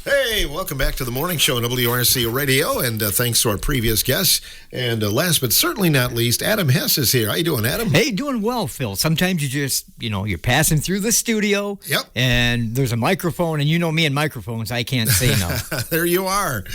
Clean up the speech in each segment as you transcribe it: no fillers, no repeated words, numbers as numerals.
Hey, welcome back to the morning show on WRC Radio, and thanks to our previous guests. And last but certainly not least, Adam Hess is here. How you doing, Adam? Hey, doing well, Phil. Sometimes you just, you're passing through the studio, Yep. and there's a microphone, and you know me and microphones, I can't say no. There you are.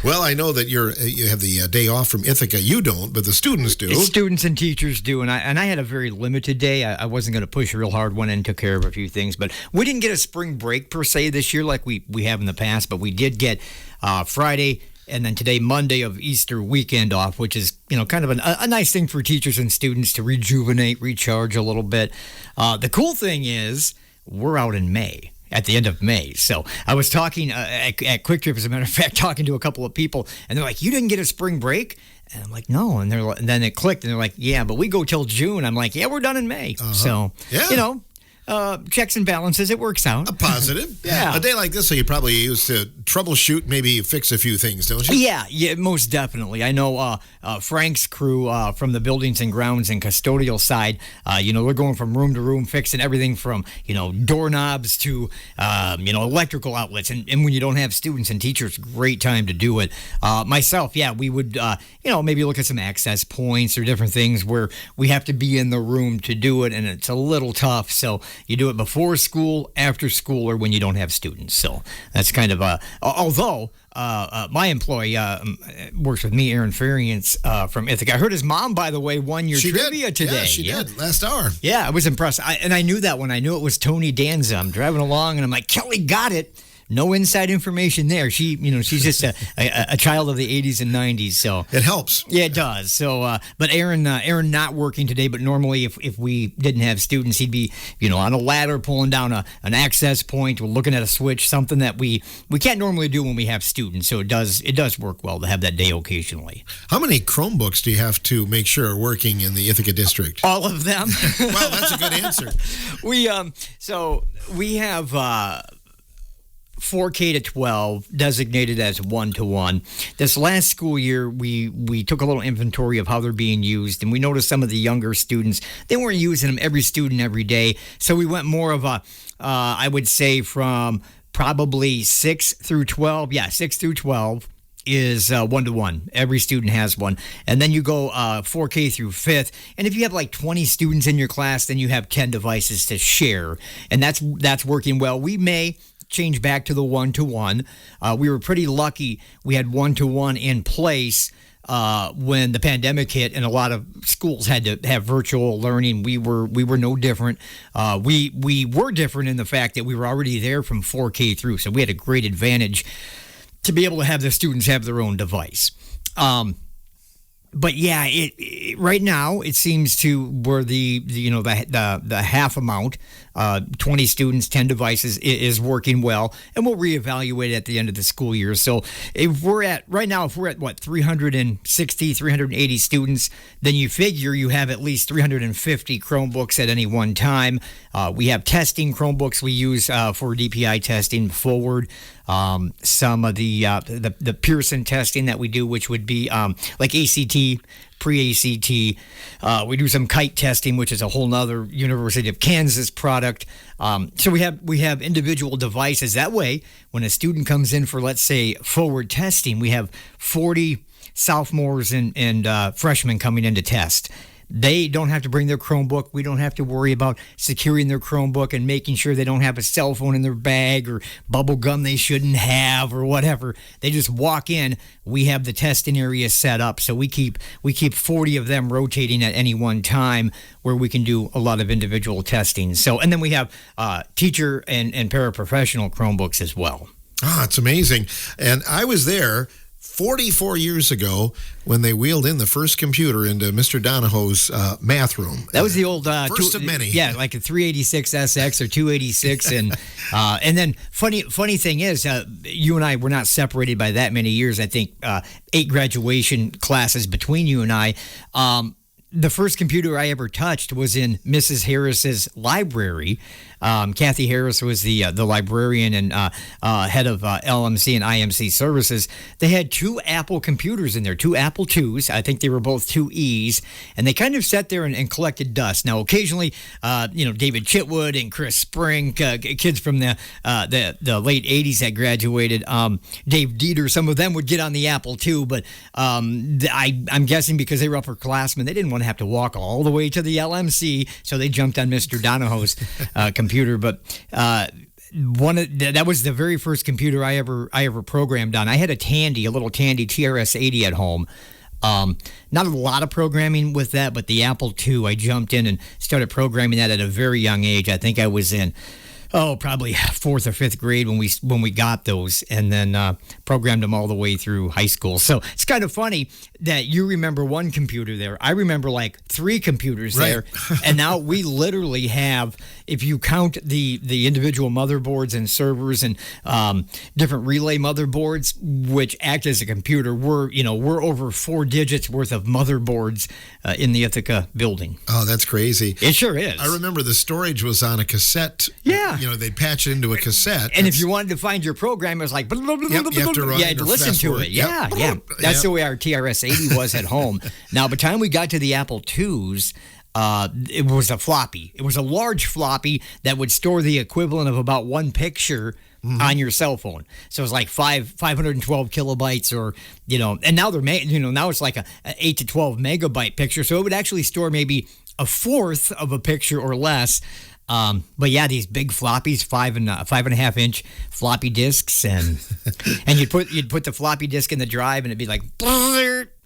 Well, I know that you have the day off from Ithaca. You don't, but the students do. Students and teachers do, and I had a very limited day. I wasn't going to push real hard, went in and took care of a few things, but we didn't get a spring break per se this year like we have in the past, but we did get Friday and then today, Monday of Easter weekend off, which is, kind of a nice thing for teachers and students to rejuvenate, recharge a little bit. The cool thing is we're out in May. At the end of May. So I was talking at Quick Trip, as a matter of fact, talking to a couple of people, and they're like, you didn't get a spring break? And I'm like, no. And then it clicked, and they're like, yeah, but we go till June. I'm like, yeah, we're done in May. Uh-huh. So, Yeah. Checks and balances, it works out. A positive. Yeah. A day like this, so you probably use to troubleshoot, maybe fix a few things, don't you? Yeah, most definitely. I know Frank's crew from the buildings and grounds and custodial side, they're going from room to room, fixing everything from, doorknobs to, electrical outlets. And when you don't have students and teachers, great time to do it. Myself, we would, maybe look at some access points or different things where we have to be in the room to do it, and it's a little tough. So you do it before school, after school, or when you don't have students. So that's kind of although my employee works with me, Aaron Fariance from Ithaca. I heard his mom, by the way, won your trivia today. Yeah, she did last hour. Yeah, I was impressed. I knew that when I knew it was Tony Danza. I'm driving along, and I'm like, Kelly got it. No inside information there. She's just a child of the 80s and 90s. So it helps. Yeah, it does. So, but Aaron not working today. But normally, if we didn't have students, he'd be, on a ladder pulling down an access point. We're looking at a switch, something that we can't normally do when we have students. So it does work well to have that day occasionally. How many Chromebooks do you have to make sure are working in the Ithaca district? All of them. Well, that's a good answer. We have 4K to 12 designated as 1-to-1. This last school year, we took a little inventory of how they're being used, and we noticed some of the younger students, they weren't using them every student every day. So we went more of I would say from probably 6 through 12. Yeah, 6 through 12 is 1-to-1. Every student has one. And then you go 4K through 5th. And if you have like 20 students in your class, then you have 10 devices to share. And that's working well. We may change back to the 1-to-1. We were pretty lucky. We had 1-to-1 in place when the pandemic hit, and a lot of schools had to have virtual learning. We were no different. We were different in the fact that we were already there from 4K through, so we had a great advantage to be able to have the students have their own device. But yeah, right now it seems to where the half amount, 20 students, 10 devices is working well, and we'll reevaluate at the end of the school year. So if we're at 360, 380 students, then you figure you have at least 350 Chromebooks at any one time. We have testing Chromebooks we use for DPI testing forward. Some of the Pearson testing that we do, which would be like ACT, pre-ACT. We do some kite testing, which is a whole nother University of Kansas product. So we have individual devices. That way, when a student comes in for, let's say, forward testing, we have 40 sophomores and freshmen coming in to test. They don't have to bring their Chromebook. We don't have to worry about securing their Chromebook and making sure they don't have a cell phone in their bag or bubble gum they shouldn't have or whatever. They just walk in. We have the testing area set up, so we keep 40 of them rotating at any one time where we can do a lot of individual testing. So, and then we have teacher and paraprofessional Chromebooks as well. It's amazing. And I was there 44 years ago when they wheeled in the first computer into Mr. Donahoe's math room. That was the old first of many. Yeah, like a 386 SX or 286, and then funny thing is, you and I were not separated by that many years. I think 8 graduation classes between you and I. the first computer I ever touched was in Mrs. Harris's library. Kathy Harris was the librarian and head of LMC and IMC services. They had 2 Apple computers in there, 2 Apple IIs. I think they were both 2Es, and they kind of sat there and collected dust. Now, occasionally, David Chitwood and Chris Spring, kids from the late '80s that graduated, Dave Dieter, some of them would get on the Apple II, but I'm guessing because they were upperclassmen, they didn't want to have to walk all the way to the LMC, so they jumped on Mr. Donahoe's computer. But that was the very first computer I ever programmed on. I had a little Tandy TRS-80 at home. Not a lot of programming with that, but the Apple II, I jumped in and started programming that at a very young age. I think I was in probably 4th or 5th grade when we got those, and then programmed them all the way through high school. So it's kind of funny that you remember one computer there. I remember like 3 computers there, and now we literally have, if you count the individual motherboards and servers and different relay motherboards, which act as a computer, we're over 4 digits worth of motherboards in the Ithaca building. Oh, that's crazy. It sure is. I remember the storage was on a cassette. Yeah. They'd patch it into a cassette. And if you wanted to find your program, it was like, blah, blah, blah, you blah, have to blah, run you had to listen to it. Yeah, yeah. That's the way our TRS-80 was at home. Now, by the time we got to the Apple IIs, it was a floppy. It was a large floppy that would store the equivalent of about 1 picture on your cell phone. So it was like 512 kilobytes, or and now now it's like a 8 to 12 megabyte picture. So it would actually store maybe 1/4 of a picture or less. But yeah, these big floppies, 5.5 inch floppy disks, and you'd put the floppy disk in the drive, and it'd be like,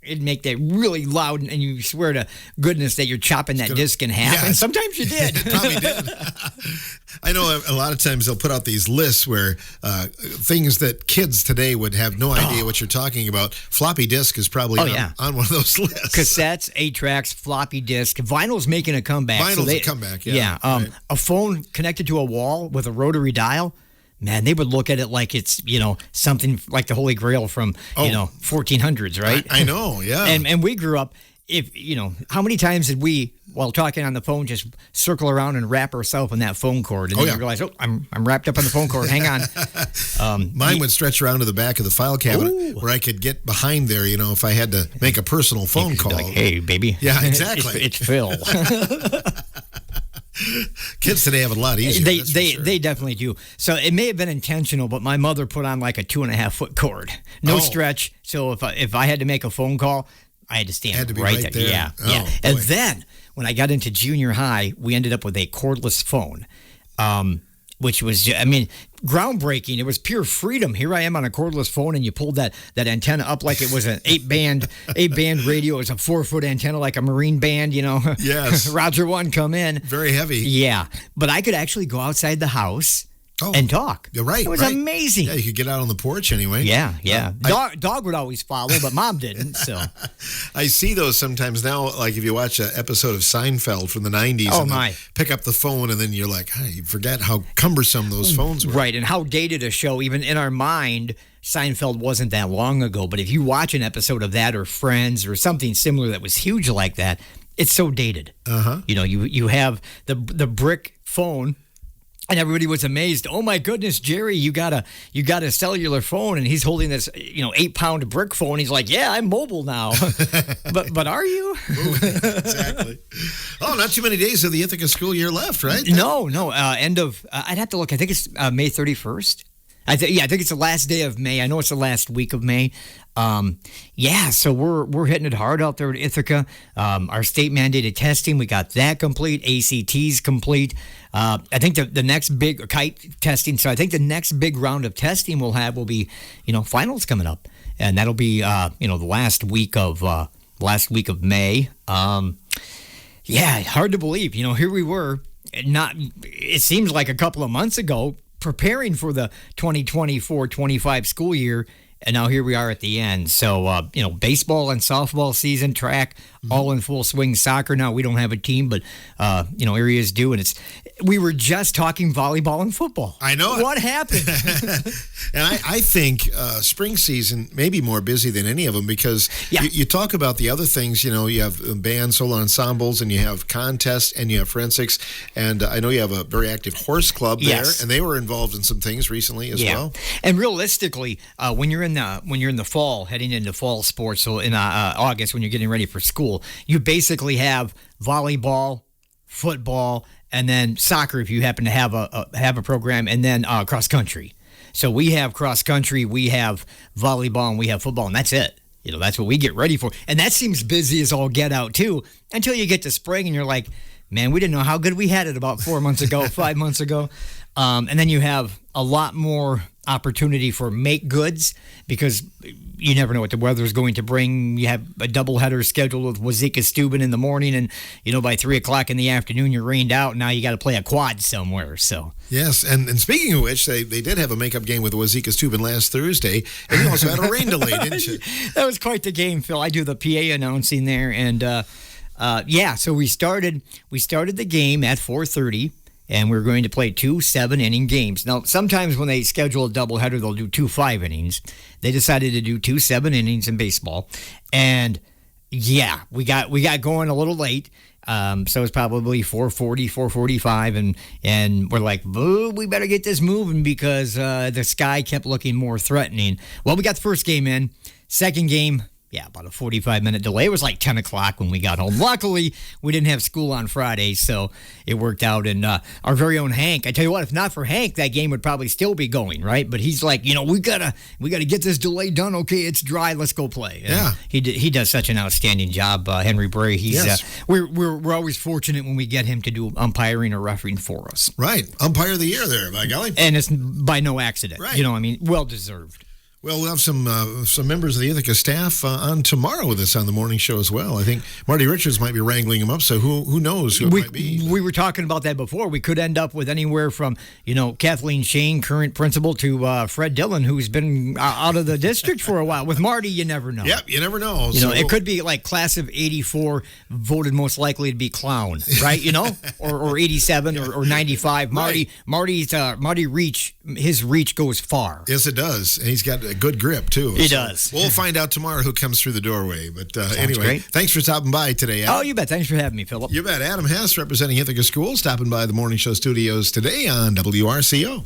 it'd make that really loud, and you swear to goodness that you're chopping that disc in half. Yeah, and sometimes you did. It probably did. I know a lot of times they'll put out these lists where things that kids today would have no idea what you're talking about. Floppy disk is probably on one of those lists. Cassettes, 8-tracks, floppy disk. Vinyl's making a comeback. Vinyl's a comeback, yeah. Right. A phone connected to a wall with a rotary dial. Man, they would look at it like it's, something like the Holy Grail from, 1400s, right? I know, yeah. And we grew up, how many times did we, while talking on the phone, just circle around and wrap ourselves in that phone cord? And then you realize, I'm wrapped up in the phone cord. Hang on. Mine would stretch around to the back of the file cabinet where I could get behind there, if I had to make a personal phone call. Like, hey, baby. Yeah, exactly. It's Phil. Kids today have it a lot easier. They definitely do. So it may have been intentional, but my mother put on like a 2.5-foot cord, no stretch. So if I had to make a phone call, I had to stand right there. Yeah, yeah. And then when I got into junior high, we ended up with a cordless phone, which was, groundbreaking. It was pure freedom. Here I am on a cordless phone, and you pulled that antenna up like it was an 8-band radio. It was a 4-foot antenna, like a Marine band, Yes. Roger 1, come in. Very heavy. Yeah. But I could actually go outside the house and talk. You're right. It was amazing. Yeah, you could get out on the porch anyway. Yeah, yeah. Dog would always follow, but Mom didn't. So I see those sometimes now, like if you watch an episode of Seinfeld from the 90s. Oh, my. Pick up the phone, and then you're like, you forget how cumbersome those phones were. Right, and how dated a show, even in our mind, Seinfeld wasn't that long ago. But if you watch an episode of that or Friends or something similar that was huge like that, it's so dated. Uh-huh. You have the brick phone. And everybody was amazed. Oh my goodness, Jerry, you got a cellular phone, and he's holding this 8-pound brick phone. He's like, yeah, I'm mobile now. but are you? Exactly. Oh, not too many days of the Ithaca school year left, right? No. End of. I'd have to look. I think it's May 31st. I think it's the last day of May. I know it's the last week of May. So we're hitting it hard out there at Ithaca. Our state mandated testing, we got that complete. ACT's complete. I think the next big kite testing. So I think the next big round of testing we'll have will be, finals coming up, and that'll be the last week of May. Hard to believe. Here we were. It seems like a couple of months ago, preparing for the 2024-25 school year, And now here we are at the end. So, baseball and softball season, track, all in full swing. Soccer now, we don't have a team, but, areas do. And we were just talking volleyball and football. I know it. What happened? And I think spring season may be more busy than any of them because you talk about the other things. You have band, solo ensembles, and you have contests, and you have forensics. And I know you have a very active horse club there, and they were involved in some things recently as well. And realistically, when you're in the fall, heading into fall sports, so in August when you're getting ready for school, you basically have volleyball, football, and then soccer if you happen to have a program, and then cross country. So we have cross country, we have volleyball, and we have football, and that's it. That's what we get ready for. And that seems busy as all get out too, until you get to spring and you're like, man, we didn't know how good we had it about 4 months ago, 5 months ago. And then you have a lot more opportunity for make goods because you never know what the weather is going to bring. You have a doubleheader scheduled with Wazeeka Steuben in the morning, and by 3 o'clock in the afternoon you're rained out. And now you got to play a quad somewhere. So yes, and speaking of which, they did have a makeup game with Wazeeka Steuben last Thursday, and you also had a rain delay, didn't you? That was quite the game, Phil. I do the PA announcing there, and so we started the game at 4:30. And we're going to play 2 7-inning games. Now, sometimes when they schedule a doubleheader, they'll do 2 5 innings. They decided to do 2 7 innings in baseball. And, we got going a little late. So it's probably 4:40, 4:45. And we're like, we better get this moving because the sky kept looking more threatening. Well, we got the first game in. Second game, about a 45-minute delay. It was like 10 o'clock when we got home. Luckily, we didn't have school on Friday, so it worked out. And our very own Hank, I tell you what, if not for Hank, that game would probably still be going, right? But he's like, we gotta get this delay done. Okay, it's dry. Let's go play. And he does such an outstanding job, Henry Bray. We're always fortunate when we get him to do umpiring or refereeing for us. Right, umpire of the year there, by golly. And it's by no accident. Right. Well deserved. Well, we'll have some members of the Ithaca staff on tomorrow with us on the morning show as well. I think Marty Richards might be wrangling them up, so who knows who it might be. We were talking about that before. We could end up with anywhere from, Kathleen Shane, current principal, to Fred Dillon, who's been out of the district for a while. With Marty, you never know. Yep, you never know. It could be like class of 84 voted most likely to be clown, right? or 87 or 95. Marty reach, his reach goes far. Yes, it does. And he's got a good grip, too. He does. We'll find out tomorrow who comes through the doorway. But anyway, great. Thanks for stopping by today, Adam. Oh, you bet. Thanks for having me, Philip. You bet. Adam Hess, representing Ithaca Schools, stopping by the Morning Show studios today on WRCO.